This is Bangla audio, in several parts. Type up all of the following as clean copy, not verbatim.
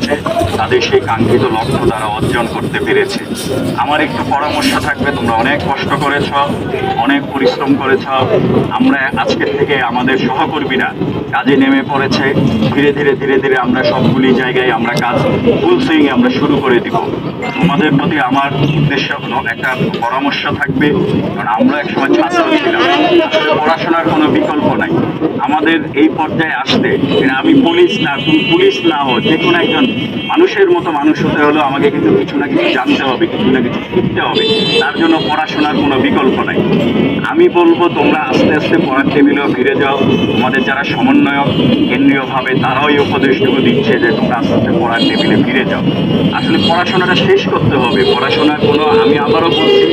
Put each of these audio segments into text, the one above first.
করেছে তাদের সেই কাঙ্ক্ষিত লক্ষ্য তারা অর্জন করতে পেরেছে। আমার একটু পরামর্শ থাকবে, তোমরা অনেক কষ্ট করেছ, অনেক পরিশ্রম করেছ। আমরা আজকের থেকে আমাদের সহকর্মীরা কাজে নেমে পড়েছে। ধীরে ধীরে ধীরে ধীরে আমরা সবগুলি জায়গায় আমরা কাজ ফুল সুইং আমরা শুরু করে দিব। তোমাদের প্রতি আমার উদ্দেশ্য একটা পরামর্শ থাকবে, কারণ আমরা একসময় ছাত্র ছিলাম, আসলে পড়াশোনার কোনো বিকল্প নাই। আমাদের এই পর্যায়ে আসতে আমি পুলিশ না, তুমি পুলিশ না হো, যে কোনো একজন মানুষের মতো মানুষ হতে হলেও আমাকে কিন্তু কিছু না কিছু জানতে হবে, কিছু না কিছু শিখতে হবে। তার জন্য পড়াশোনার কোনো বিকল্প নাই। আমি বলবো তোমরা আস্তে আস্তে পড়ার টেবিলেও ফিরে যাও। তোমাদের যারা সমন্বয়ক কেন্দ্রীয়ভাবে তারাও এই উপদেশটুকু দিচ্ছে যে তোমরা আস্তে আস্তে পড়ার টেবিলে ফিরে যাও। আসলে পড়াশোনাটা শেষ করতে হবে। পড়াশোনার কোনো, আমি আবারও বলছি,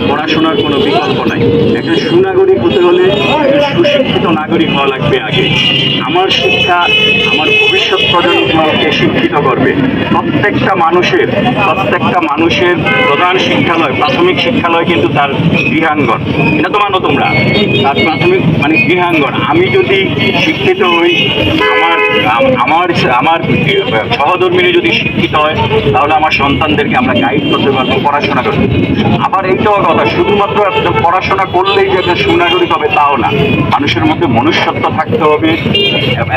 পড়াশোনার কোনো বিকল্প নাই। একজন সুনাগরিক হতে হলে সুশিক্ষিত নাগরিক হওয়া লাগবে আগে। আমার শিক্ষা আমার ভবিষ্যৎ প্রজন্মকে শিক্ষিত করবে। প্রত্যেকটা মানুষের প্রধান শিক্ষালয়, প্রাথমিক শিক্ষালয় কিন্তু তার গৃহাঙ্গন। এটা তো মানো তোমরা, তার প্রাথমিক মানে গৃহাঙ্গন। আমি যদি শিক্ষিত হই, আমার আমার সহধর্মিনী যদি শিক্ষিত হয়, তাহলে আমার সন্তানদেরকে আমরা গাইড করতে পারবো, পড়াশোনা করতে। আবার এইটাও কথা, শুধুমাত্র পড়াশোনা করলেই যে একটা সুনাগরিক হবে তাও না। মানুষের মধ্যে মনুষ্যত্ব থাকতে হবে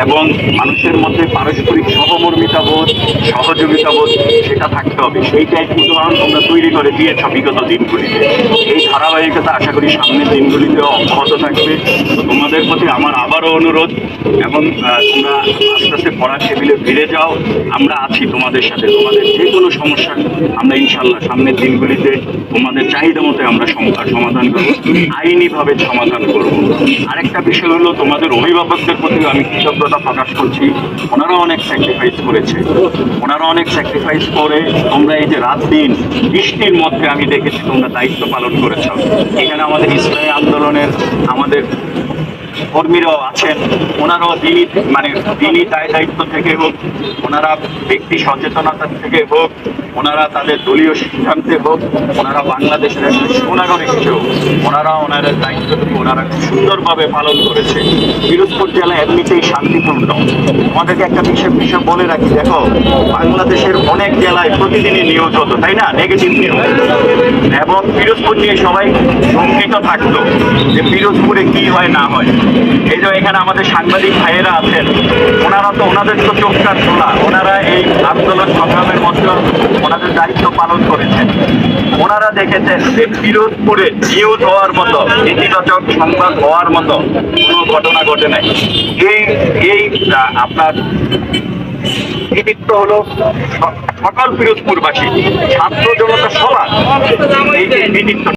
এবং মানুষের মধ্যে পারস্পরিক সহমর্মিতা বোধ, সহযোগিতা বোধ সেটা থাকতে হবে। সেইটাই উদাহরণ তোমরা তৈরি করে দিয়েছ বিগত দিনগুলিতে। এই ধারাবাহিকতা আশা করি সামনের দিনগুলিতেও অব্যাহত থাকবে। তো তোমাদের প্রতি আমার আবারও অনুরোধ, এবং তোমরা আস্তে আস্তে পড়ার টেবিলে ফিরে যাও। আমরা আছি তোমাদের সাথে। তোমাদের যে কোনো সমস্যা আমরা ইনশাল্লাহ সামনের দিনগুলিতে তোমাদের চাহিদা মতো আমরা সমাধান করব, আইনিভাবে সমাধান করব। আরেকটা বিষয় হলো, তোমাদের অভিভাবকদের প্রতিও আমি কৃতজ্ঞতা প্রকাশ করছি। ওনারা অনেক স্যাক্রিফাইস করেছে। ওনারা অনেক স্যাক্রিফাইস করে তোমরা এই যে রাত দিন বৃষ্টির মধ্যে আমি দেখেছি তোমরা দায়িত্ব পালন করেছ। এখানে আমাদের ইসলামী আন্দোলনের আমাদের কর্মীরাও আছেন। ওনারাও দিনই দায়িত্ব থেকে হোক, ওনারা ব্যক্তি সচেতনতা থেকে হোক, ওনারা তাদের দলীয় সিদ্ধান্তে হোক, ওনারা বাংলাদেশের একজন সুনাগরিক হিসেবে ওনাদের দায়িত্বটুকু ওনারা সুন্দরভাবে পালন করেছে। পিরোজপুর জেলা এমনিতেই শান্তিপূর্ণ। আমাদেরকে একটা বিষয় বলে রাখি, দেখো বাংলাদেশের অনেক জেলায় প্রতিদিনই নিউজ হতো, তাই না, নেগেটিভ নিউজ, এবং পিরোজপুর নিয়ে সবাই শঙ্কিত থাকতো যে পিরোজপুরে কি হয় না হয়। এই যে এখানে আমাদের সাংবাদিক ভাইয়েরা আছেন, ওনাদের তো চোখটা খোলা। ওনারা এই আন্দোলন সংগ্রামের মধ্যে ওনাদের দায়িত্ব পালন করেছেন। ওনারা দেখেছেন যে পিরোজপুরে নিউজ হওয়ার মতো, ইতিবাচক সংবাদ হওয়ার মতো কোনো ঘটনা ঘটে নাই। এই আপনার কৃতিত্ব হলো সকল পিরোজপুরবাসী, ছাত্র জনতা সবার এই কৃতিত্ব।